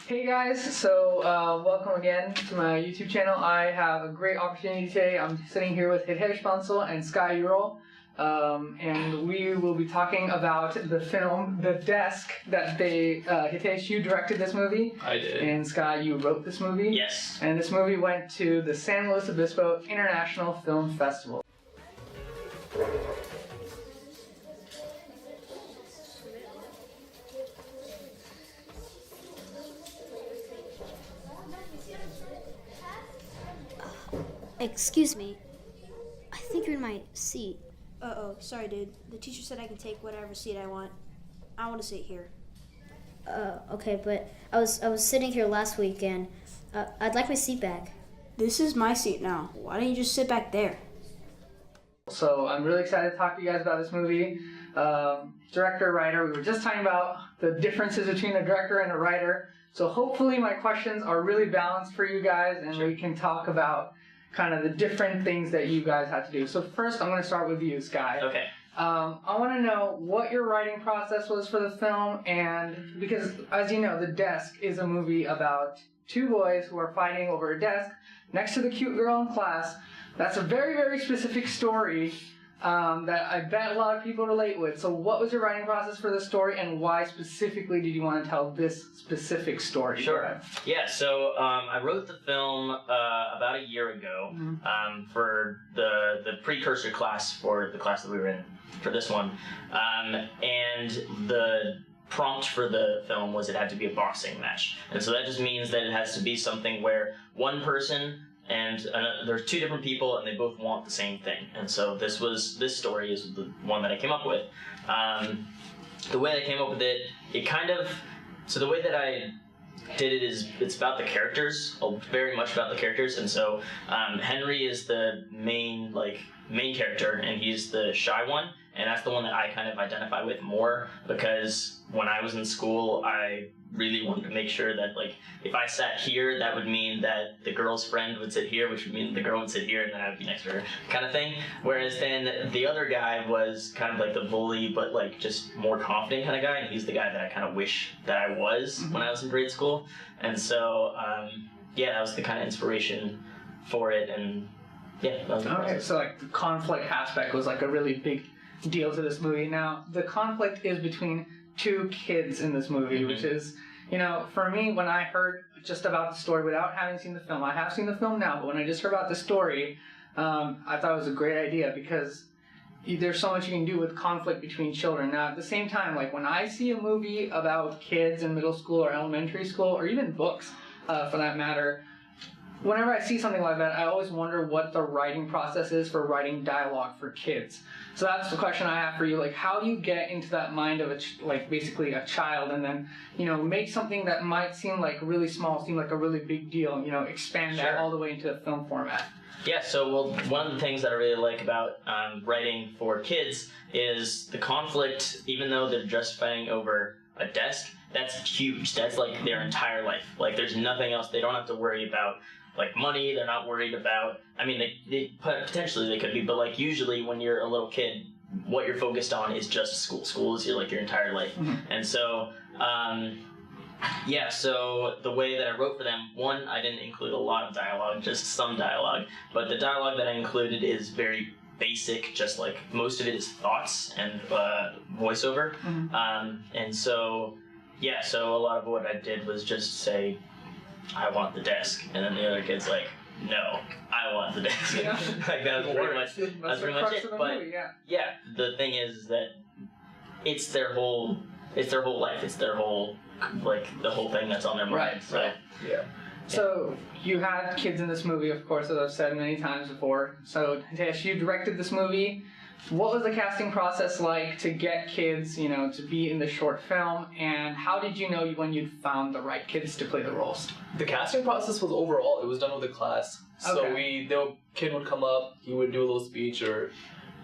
Hey guys, so welcome again to my YouTube channel. I have a great opportunity today. I'm sitting here with Hitesh Bansal and Sky Ulep, and we will be talking about the film The Desk that Hitesh, you directed this movie. I did. And Sky, you wrote this movie. Yes. And this movie went to the San Luis Obispo International Film Festival. Excuse me. I think you're in my seat. Uh-oh, sorry dude. The teacher said I can take whatever seat I want. I want to sit here. Okay, but I was sitting here last week and I'd like my seat back. This is my seat now. Why don't you just sit back there? So I'm really excited to talk to you guys about this movie. Director, writer, we were just talking about the differences between a director and a writer. So hopefully my questions are really balanced for you guys and we can talk about kind of the different things that you guys had to do. So first I'm going to start with you, Sky. Okay. I want to know what your writing process was for the film, and because as you know, The Desk is a movie about two boys who are fighting over a desk next to the cute girl in class. That's a very, very specific story that I bet a lot of people relate with. So what was your writing process for this story, and why specifically did you want to tell this specific story? Sure. Yeah, so I wrote the film about a year ago for the precursor class for the class that we were in for this one. And the prompt for the film was it had to be a boxing match. And so that just means that it has to be something where one person and there's two different people and they both want the same thing. And so this story is the one that I came up with. The way I came up with it, so the way that I did it is it's about the characters, very much about the characters. And so Henry is the main character, and he's the shy one, and that's the one that I kind of identify with more, because when I was in school I really wanted to make sure that if I sat here, that would mean that the girl's friend would sit here, which would mean the girl would sit here and then I would be next to her, kind of thing. Whereas then the other guy was kind of like the bully, but just more confident kind of guy, and he's the guy that I kind of wish that I was when I was in grade school. And so that was the kind of inspiration for it, and that was the process. So the conflict aspect was a really big deal to this movie. Now the conflict is between two kids in this movie, which is, for me, when I heard just about the story without having seen the film, I have seen the film now, but when I just heard about the story, I thought it was a great idea, because there's so much you can do with conflict between children. Now, at the same time, when I see a movie about kids in middle school or elementary school, or even books, for that matter, whenever I see something like that, I always wonder what the writing process is for writing dialogue for kids. So that's the question I have for you. How do you get into that mind of basically a child, and then, make something that might seem really small seem like a really big deal, and, expand that all the way into a film format? Yeah, so one of the things that I really like about writing for kids is the conflict, even though they're just fighting over a desk, that's huge. That's their entire life. There's nothing else. They don't have to worry about money. They're not worried about, they potentially they could be, but usually when you're a little kid, what you're focused on is just school. School is your entire life. And so so the way that I wrote for them, one, I didn't include a lot of dialogue, just some dialogue, but the dialogue that I included is very basic, just most of it is thoughts and voiceover. And so so a lot of what I did was just say, I want the desk, and then the other kid's no, I want the desk. That was pretty much it. But the thing is that it's their whole life. It's their whole the whole thing that's on their mind. Right. So you had kids in this movie, of course, as I've said many times before. So Hitesh, you directed this movie. What was the casting process like to get kids, to be in the short film, and how did you know when you'd found the right kids to play the roles? The casting process was overall, it was done with the class. So the kid would come up, he would do a little speech, or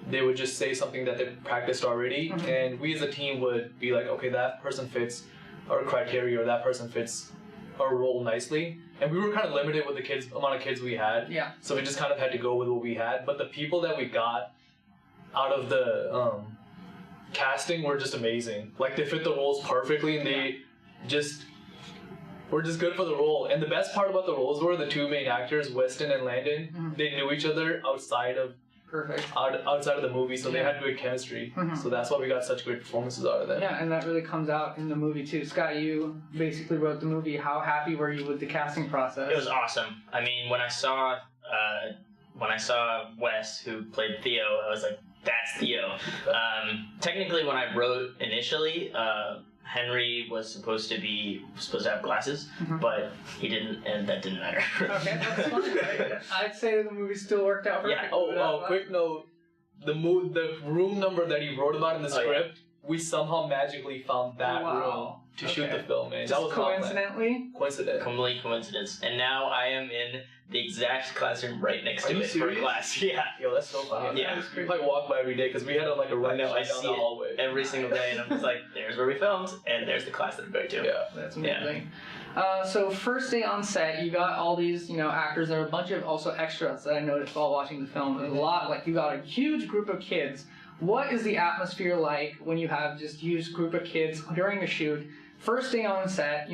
they would just say something that they practiced already, and we as a team would be okay, that person fits our criteria, or that person fits our role nicely. And we were kind of limited with the amount of kids we had. Yeah. So we just kind of had to go with what we had. But the people that we got out of the casting were just amazing. They fit the roles perfectly, and they just were just good for the role. And the best part about the roles were the two main actors, Weston and Landon. They knew each other outside of the movie, so they had good chemistry. So that's why we got such great performances out of them. Yeah, and that really comes out in the movie too. Sky, you basically wrote the movie. How happy were you with the casting process? It was awesome. I mean, when I saw Wes, who played Theo, I was like, that's Theo. Technically, when I wrote initially, Henry was supposed to have glasses, but he didn't, and that didn't matter. Okay, that's fine. Right? I'd say the movie still worked out perfect. Yeah. Quick note: the room number that he wrote about in the script, we somehow magically found that room to shoot the film in. That was coincidentally. Complete coincidence. And now I am in the exact classroom right next to it for class. Yeah. Yo, that's so funny. Yeah. We probably walk by every day because we had a run down the hallway every single day, and I'm just like, there's where we filmed, and there's the class that I'm going to. Yeah, that's amazing. So first day on set, you got all these, actors. There were a bunch of also extras that I noticed while watching the film. There's a lot, like you got a huge group of kids. What is the atmosphere like when you have just huge group of kids during a shoot? First day on set,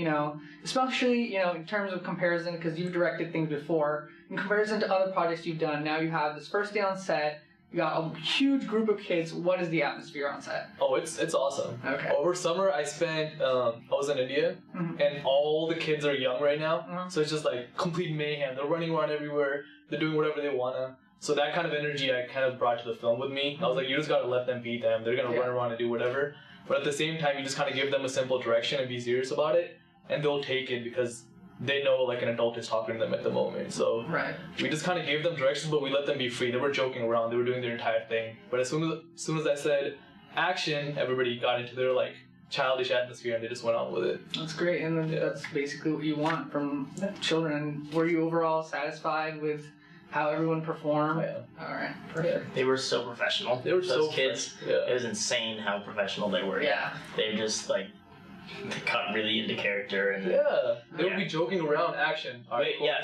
especially, in terms of comparison, because you've directed things before, in comparison to other projects you've done, now you have this first day on set, you got a huge group of kids. What is the atmosphere on set? Oh, it's awesome. Okay. Over summer, I was in India, and all the kids are young right now, so it's just like complete mayhem. They're running around everywhere, they're doing whatever they wanna. So that kind of energy I kind of brought to the film with me. I was like, you just gotta let them be them. They're gonna run around and do whatever. But at the same time, you just kind of give them a simple direction and be serious about it, and they'll take it because they know like an adult is talking to them at the moment. So we just kind of gave them directions, but we let them be free. They were joking around. They were doing their entire thing. But as soon as I said action, everybody got into their like childish atmosphere and they just went on with it. That's great, and then that's basically what you want from children. Were you overall satisfied with how everyone performed? Yeah. All right, perfect. They were so professional. They were Those kids. Yeah. It was insane how professional they were. Yeah. They were just like, they got really into character and. Yeah. They would be joking around action.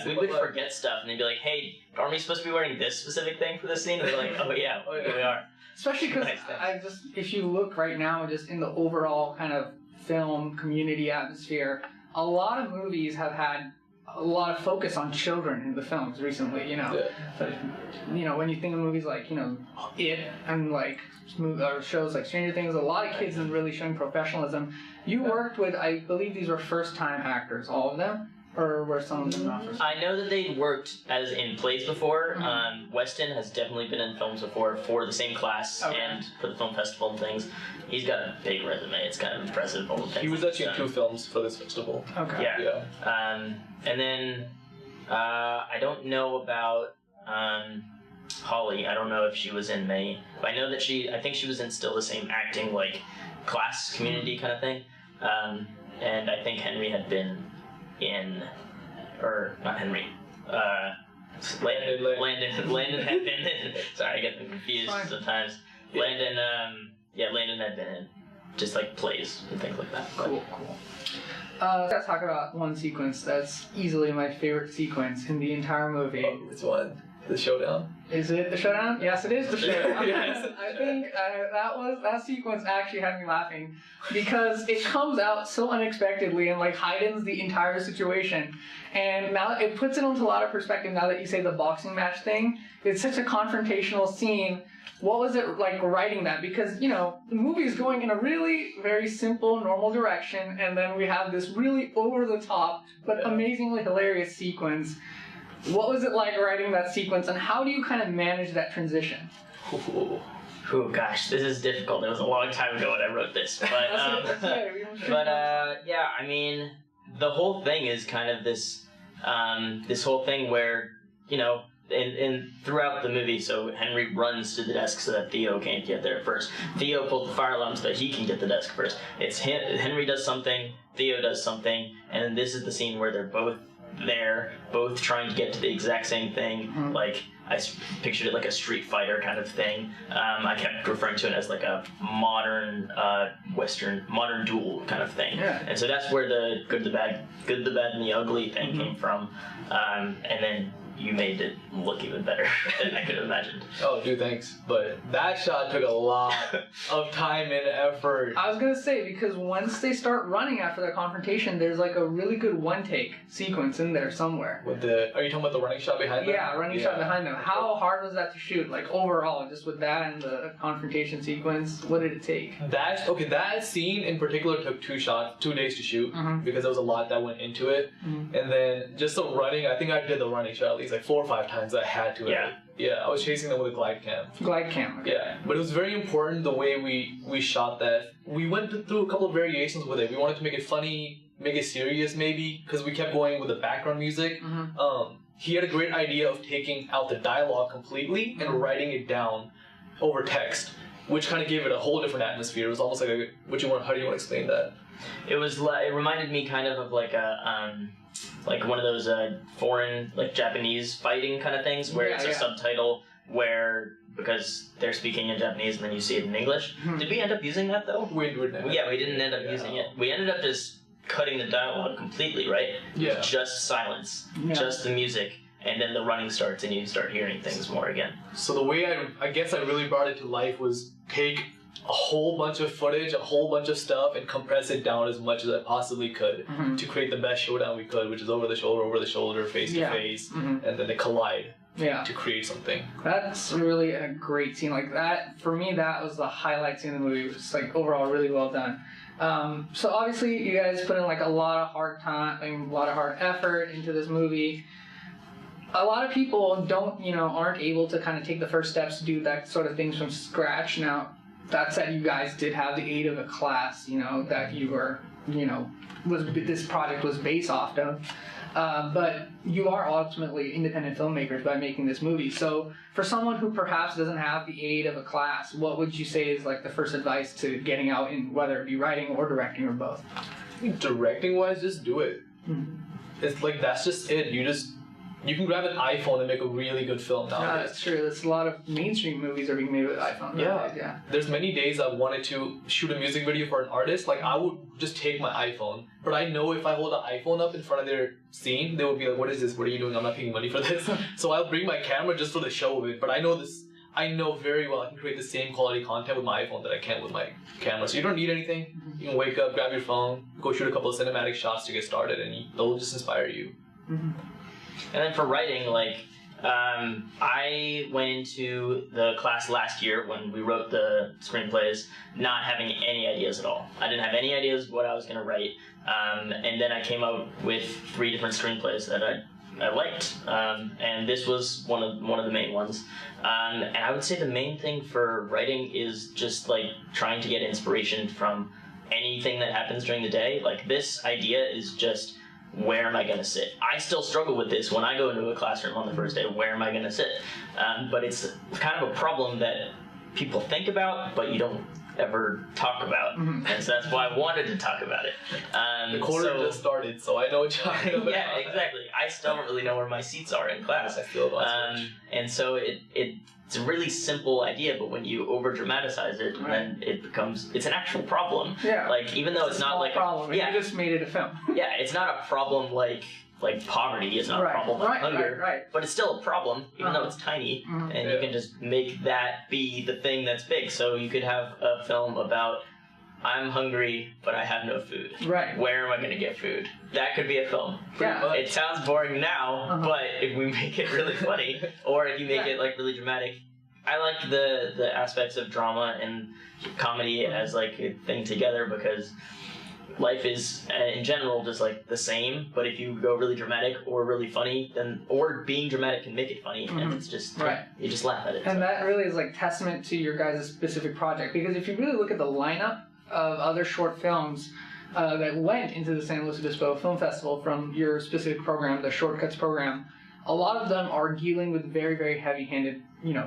We would forget stuff and they'd be like, "Hey, aren't we supposed to be wearing this specific thing for this scene?" And they're like, "Oh yeah, we are." Especially because if you look right now, just in the overall kind of film community atmosphere, a lot of movies have had a lot of focus on children in the films recently, But, when you think of movies like, It and like shows like Stranger Things, a lot of kids and really showing professionalism. You worked with, I believe these were first-time actors, all of them? Or were some of them not first time? I know that they'd worked as in plays before. Weston has definitely been in films before for the same class and for the film festival and things. He's got a big resume. It's kind of impressive. He was actually in 2 films for this festival. Okay. Yeah. And then I don't know about Holly. I don't know if she was in many. But I know that I think she was in still the same acting like class community kind of thing. And I think Henry had been not Henry. Landon had been in. Sorry, I get them confused sometimes. Landon had been in just like plays and things like that. Cool. Let's talk about one sequence that's easily my favorite sequence in the entire movie. Oh, which one? The showdown? Is it the showdown? Yes, it is the showdown. Yes. I think that sequence actually had me laughing because it comes out so unexpectedly and like heightens the entire situation. And now it puts it into a lot of perspective now that you say the boxing match thing. It's such a confrontational scene. What was it like writing that? Because, the movie is going in a really very simple, normal direction, and then we have this really over-the-top but amazingly hilarious sequence. What was it like writing that sequence, and how do you kind of manage that transition? Oh gosh, this is difficult. It was a long time ago when I wrote this, but I mean, the whole thing is kind of this whole thing where in throughout the movie, so Henry runs to the desk so that Theo can't get there first. Theo pulls the fire alarm so that he can get the desk first. It's Henry does something, Theo does something, and then this is the scene where they're both there, both trying to get to the exact same thing. Like, I pictured it like a Street Fighter kind of thing. I kept referring to it as like a modern modern duel kind of thing. Yeah. And so that's where the good, the bad, and the ugly thing came from. And then you made it look even better than I could have imagined. Oh, dude, thanks. But that shot took a lot of time and effort. I was gonna say, because once they start running after their confrontation, there's like a really good one-take sequence in there somewhere. Are you talking about the running shot behind them? Yeah, running shot behind them. How hard was that to shoot? Like overall, just with that and the confrontation sequence, what did it take? That scene in particular took 2 days to shoot because there was a lot that went into it. And then just the running, I think I did the running shot at least like 4 or 5 times. I had to. Yeah, I was chasing them with a glide cam. Glide cam. Okay. Yeah, but it was very important the way we shot that. We went through a couple of variations with it. We wanted to make it funny, make it serious maybe, because we kept going with the background music. He had a great idea of taking out the dialogue completely and writing it down over text, which kind of gave it a whole different atmosphere. It was almost like how do you want to explain that? It reminded me kind of like like one of those foreign, like Japanese fighting kind of things where it's a subtitle where, because they're speaking in Japanese and then you see it in English. Did we end up using that though? We didn't. Yeah, we didn't end up using it. We ended up just cutting the dialogue completely, right? Yeah. Just silence, just the music, and then the running starts and you start hearing things more again. So the way I guess I really brought it to life was take a whole bunch of footage, a whole bunch of stuff, and compress it down as much as I possibly could to create the best showdown we could, which is over the shoulder, face to face, and then they collide to create something. That's really a great scene. Like that, for me, that was the highlight scene in the movie. It was like overall really well done. So obviously you guys put in like a lot of hard time, a lot of hard effort into this movie. A lot of people aren't able to kind of take the first steps to do that sort of things from scratch. Now, that said, you guys did have the aid of a class, that you were, this project was based off of. But you are ultimately independent filmmakers by making this movie. So for someone who perhaps doesn't have the aid of a class, what would you say is like the first advice to getting out in whether it be writing or directing or both? Directing wise, just do it. It's like, that's just it. You can grab an iPhone and make a really good film nowadays. Yeah, that's true. There's a lot of mainstream movies are being made with iPhones. Yeah. There's many days I wanted to shoot a music video for an artist. Like, I would just take my iPhone. But I know if I hold the iPhone up in front of their scene, they would be like, what is this? What are you doing? I'm not paying money for this. So I'll bring my camera just for the show of it. But I know very well I can create the same quality content with my iPhone that I can with my camera. So you don't need anything. You can wake up, grab your phone, go shoot a couple of cinematic shots to get started, and they'll just inspire you. And then for writing, I went into the class last year when we wrote the screenplays not having any ideas at all. I didn't have any ideas what I was going to write. And then I came out with 3 different screenplays that I liked. And this was one of the main ones. And I would say the main thing for writing is just trying to get inspiration from anything that happens during the day. Like, this idea is just, where am I going to sit? I still struggle with this when I go into a classroom on the first day. Where am I going to sit? But it's kind of a problem that people think about, but you don't ever talk about. And so that's why I wanted to talk about it. The quarter just started, so I know what you're talking about. Yeah, exactly. I still don't really know where my seats are in class. I feel about and so it's a really simple idea, but when you over dramatize it, then it's an actual problem. Yeah. Even though it's not like a problem. You just made it a film. Yeah, it's not a problem like poverty. It's not a problem like hunger. But it's still a problem, even though it's tiny, and you can just make that be the thing that's big. So you could have a film about, I'm hungry, but I have no food. Right. Where am I going to get food? That could be a film. Yeah. It sounds boring now, but if we make it really funny, or if you make it really dramatic, I like the aspects of drama and comedy as a thing together, because life is in general just the same, but if you go really dramatic or really funny, or being dramatic can make it funny, and it's just you just laugh at it. And that really is testament to your guys' specific project, because if you really look at the lineup of other short films that went into the San Luis Obispo Film Festival from your specific program, the Shortcuts program, a lot of them are dealing with very, very heavy-handed,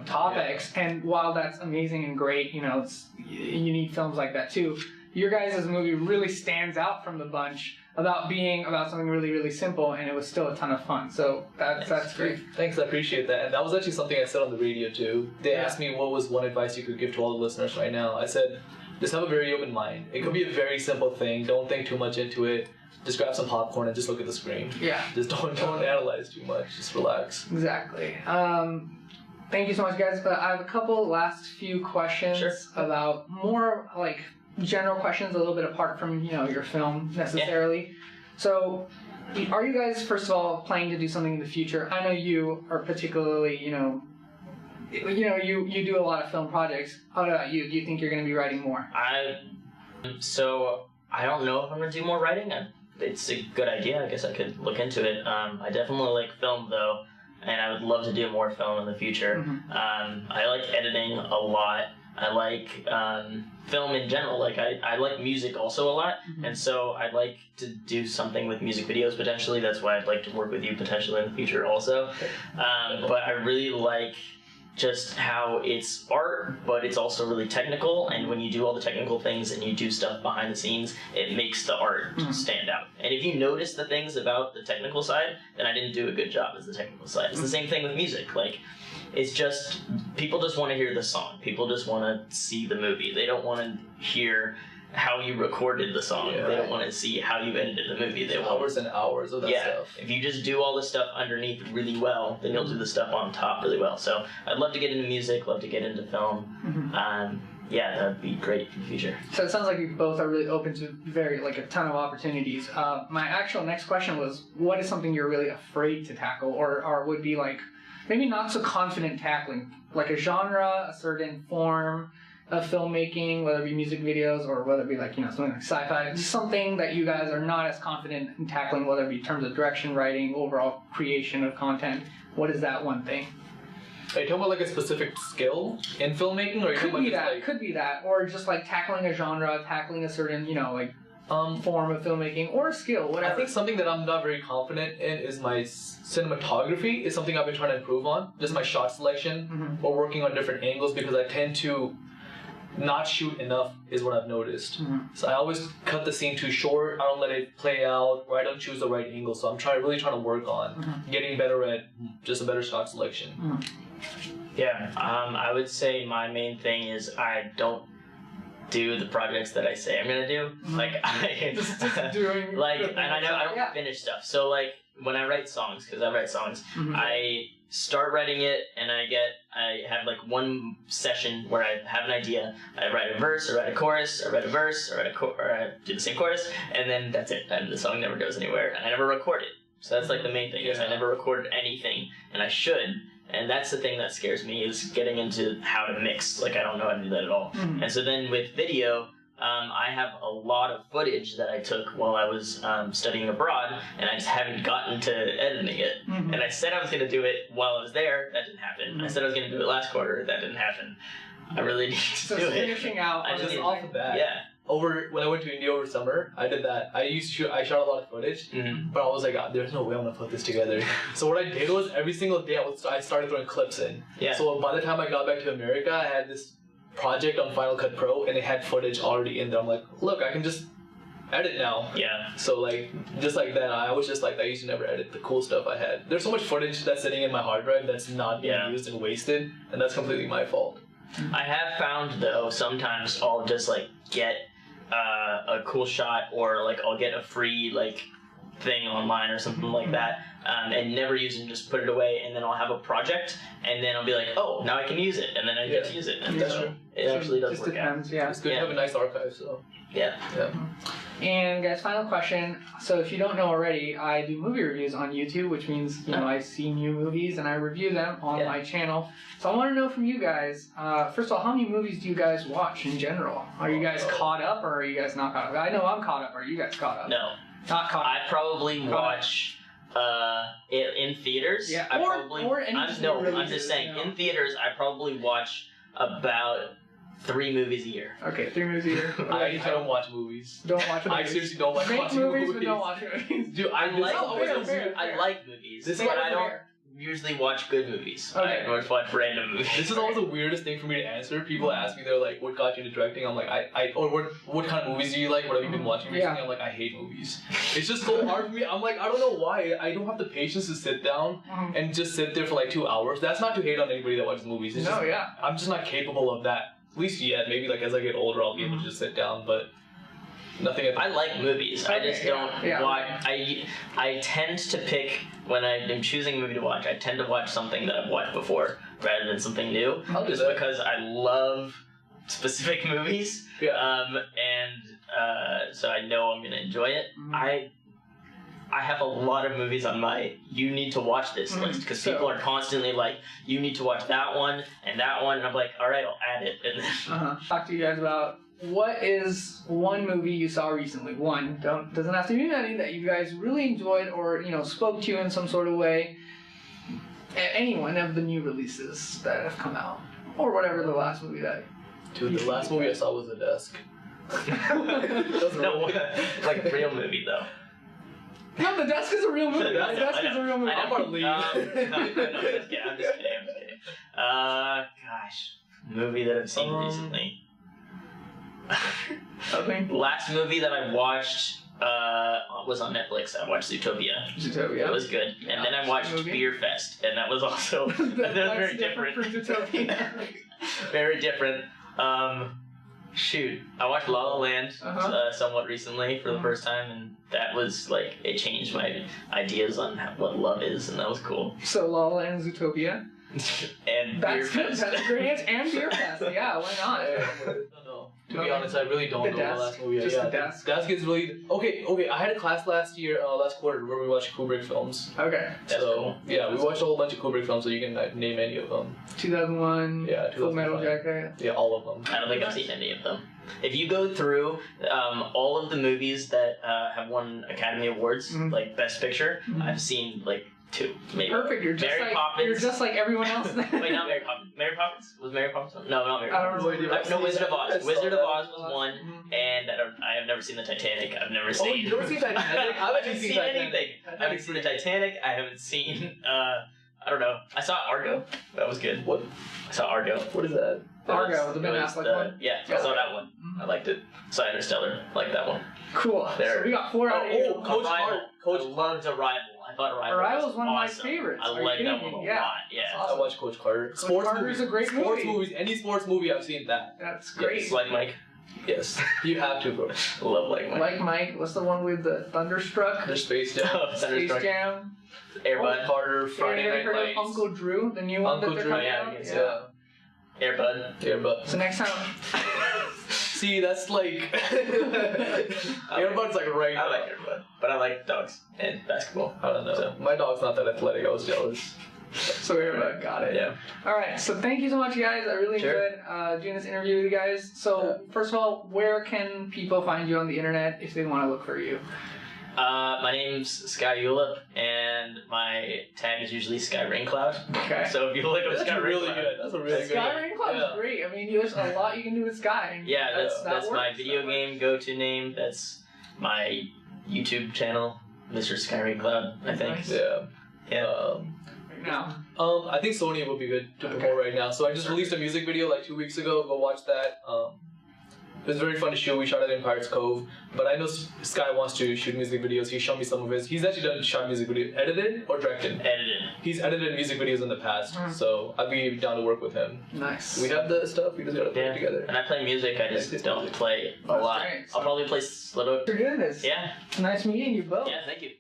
topics. And while that's amazing and great, you need films like that too. Your guys' movie really stands out from the bunch about being about something really, really simple, and it was still a ton of fun. So that's great. Thanks, I appreciate that. And that was actually something I said on the radio too. They asked me what was one advice you could give to all the listeners right now. I said, just have a very open mind. It could be a very simple thing. Don't think too much into it. just grab some popcorn and just look at the screen. Yeah. Just don't analyze too much. Just relax. Exactly. Thank you so much, guys. But I have a couple last few questions about more like general questions, a little bit apart from your film necessarily. Yeah. So, are you guys first of all planning to do something in the future? I know you are particularly you do a lot of film projects. How about you? Do you think you're going to be writing more? So I don't know if I'm going to do more writing. It's a good idea. I guess I could look into it. I definitely like film though, and I would love to do more film in the future. Mm-hmm. I like editing a lot. I like film in general. Like I like music also a lot, mm-hmm. and so I'd like to do something with music videos potentially. That's why I'd like to work with you potentially in the future also. But I really like just how it's art, but it's also really technical, and when you do all the technical things and you do stuff behind the scenes, it makes the art stand out. And if you notice the things about the technical side, then I didn't do a good job as the technical side. It's the same thing with music. Like, it's just, people just want to hear the song. People just want to see the movie. They don't want to hear how you recorded the song. Yeah, they don't want to see how you edited the movie. They want hours and hours of that stuff. If you just do all the stuff underneath really well, then you'll do the stuff on top really well. So I'd love to get into music, love to get into film. Mm-hmm. Yeah, that would be great in the future. So it sounds like you both are really open to a ton of opportunities. My actual next question was, what is something you're really afraid to tackle, or would be like, maybe not so confident tackling, like a genre, a certain form of filmmaking, whether it be music videos or whether it be like, something like sci-fi, just something that you guys are not as confident in tackling, whether it be in terms of direction, writing, overall creation of content. What is that one thing? Are you talking about like a specific skill in filmmaking, or are you talking about just like... Could be that, or just like tackling a genre, tackling a certain, form of filmmaking, or a skill, whatever. I think something that I'm not very confident in is my cinematography. Is something I've been trying to improve on. Just my shot selection, or working on different angles, because I tend to not shoot enough is what I've noticed. So I always cut the scene too short. I don't let it play out, or I don't choose the right angle. So I'm really trying to work on getting better at just a better shot selection. Yeah, I would say my main thing is I don't do the projects that I say I'm gonna do. Like just doing like, and I know I don't finish stuff. So like when I write songs, because I write songs, I start writing it, and I have like one session where I have an idea. I write a verse, I write a chorus, I write a verse, or I do the same chorus, and then that's it. And the song never goes anywhere, and I never record it. So that's like the main thing, is I never recorded anything, and I should. And that's the thing that scares me, is getting into how to mix. Like, I don't know how to do that at all. And so then with video, I have a lot of footage that I took while I was studying abroad, and I just haven't gotten to editing it. And I said I was going to do it while I was there. That didn't happen. I said I was going to do it last quarter. That didn't happen. I really need to do it. So finishing out on just off of that. Yeah. When I went to India over summer, I did that. I shot a lot of footage, but I was like, there's no way I'm gonna put this together. So what I did was, every single day I started throwing clips in. Yeah. So by the time I got back to America, I had this project on Final Cut Pro, and it had footage already in there. I'm like, look, I can just edit now. Yeah. So like, just like that, I was just like, I used to never edit the cool stuff I had. There's so much footage that's sitting in my hard drive that's not being used and wasted, and that's completely my fault. I have found though, sometimes I'll just like get a cool shot, or like I'll get a free like thing online or something like that, and never use it, and just put it away, and then I'll have a project, and then I'll be like, oh, now I can use it, and then I get to use it. And that's true. It actually does just work depends, out. Yeah. It's good to have a nice archive, so. Yeah. And guys, final question. So if you don't know already, I do movie reviews on YouTube, which means I see new movies and I review them on my channel. So I want to know from you guys, first of all, how many movies do you guys watch in general? Are you guys caught up, or are you guys not caught up? I know I'm caught up. Are you guys caught up? No. Not caught up. I probably watch in theaters. Yeah. I'm just saying, in theaters, I probably watch about 3 movies a year. Okay, 3 movies a year. I don't watch movies. Don't watch movies. I seriously don't like watching movies. But don't watch movies. Dude, I like movies, but I don't usually watch good movies. Okay. I always watch random movies. This is always the weirdest thing for me to answer. People ask me, they're like, what got you into directing? I'm like, or what kind of movies do you like? What have you been watching recently? I'm like, I hate movies. It's just so hard for me. I'm like, I don't know why. I don't have the patience to sit down and just sit there for like 2 hours. That's not to hate on anybody that watches movies. It's I'm just not capable of that. At least yet. Maybe like as I get older, I'll be able to just sit down. But Nothing at the I like movies. I just don't watch. I tend to pick when I'm choosing a movie to watch. I tend to watch something that I've watched before rather than something new. Just because I love specific movies. Yeah. So I know I'm gonna enjoy it. I have a lot of movies on my you need to watch this list because people are constantly like, you need to watch that one, and I'm like, all right, I'll add it. And then Talk to you guys about what is one movie you saw recently. One doesn't have to be many that you guys really enjoyed or spoke to you in some sort of way. Any one of the new releases that have come out, or whatever the last movie that. Dude, the last movie I saw was The Desk. no, like real movie though. No, The Desk is a real movie. The Desk is a real movie. I'm gonna leave. No, I'm just kidding. Gosh, movie that I've seen recently. Last movie that I watched was on Netflix. I watched Zootopia. It was good. And then I watched Beer Fest, and that was also that was very different. From Zootopia. Very different. Shoot, I watched La La Land somewhat recently for the first time, and that was like, it changed my ideas on what love is, and that was cool. So La La Land, Zootopia, and Beer Fest. That's a great answer. And Beer Fest, yeah, why not? No. To be honest, I really don't know the last movie. Just The Desk. Desk is really okay. I had a class last quarter where we watched Kubrick films. Okay. Cool. Yeah, we watched a whole bunch of Kubrick films, so you can name any of them. 2001. Yeah, 2001. Full Metal Jacket. Yeah, all of them. I don't think I've seen any of them. If you go through all of the movies that have won Academy Awards, like Best Picture, I've seen like 2, maybe. Perfect. You're just like everyone else. Wait, not Mary Poppins. Mary Poppins? Was Mary Poppins one? No, not Mary Poppins. I don't know. No, Wizard of Oz. Wizard of Oz was one, and I have never seen the Titanic. I've never seen. Oh, you've never seen Titanic? I haven't seen anything. I haven't seen the Titanic. I haven't seen. I don't know. I saw Argo. That was good. What? I saw Argo. What is that? Argo, the Ben Affleck one? Yeah, I saw that one. I liked it. Saw Interstellar. Liked that one. Cool. There. So we got 4 out of 8. Coach I loved Arrival. I thought Arrival was one of my awesome. favorites. I liked that one a lot. Yeah. I watched Coach Carter. Coach Carter's a great movie. Sports movies. Any sports movie I've seen that. That's great. Yes, like Mike. Yes. You have to, bro. Love Like Mike. Like Mike. What's the one with the Thunderstruck? There's Space Jam. Space Jam. Airbud. Carter. Friday Night heard Lights. of Uncle Drew, the new one that they're coming out? Yeah. Airbud. So next time. See, that's like. Airbud's like right. I like Airbud, but I like dogs and basketball. I don't know. So, my dog's not that athletic. I was jealous. So Airbud, got it. Yeah. All right. So thank you so much, guys. I really enjoyed doing this interview with you guys. So first of all, where can people find you on the internet if they want to look for you? My name's Sky Ulep, and my tag is usually Sky Raincloud. Okay. So if you look up Sky really Raincloud, good. That's a really good. Sky Raincloud is great. I mean, there's a lot you can do with Sky. Yeah, that's my video game go-to name. That's my YouTube channel, Mr. Sky Raincloud, I think. Nice. Yeah. Now. I think Sony would be good to promote right now. So I just released a music video like 2 weeks ago. Go watch that. It was very fun to shoot. We shot it in Pirates Cove. But I know Sky wants to shoot music videos. He showed me some of his. He's actually shot music videos. Edited or directed? Edited. He's edited music videos in the past. So I'd be down to work with him. Nice. We have the stuff. We just gotta put it together. And I play music. I just don't play a lot. Great. I'll probably play Slither. You're doing this. Yeah. Nice meeting you both. Yeah, thank you.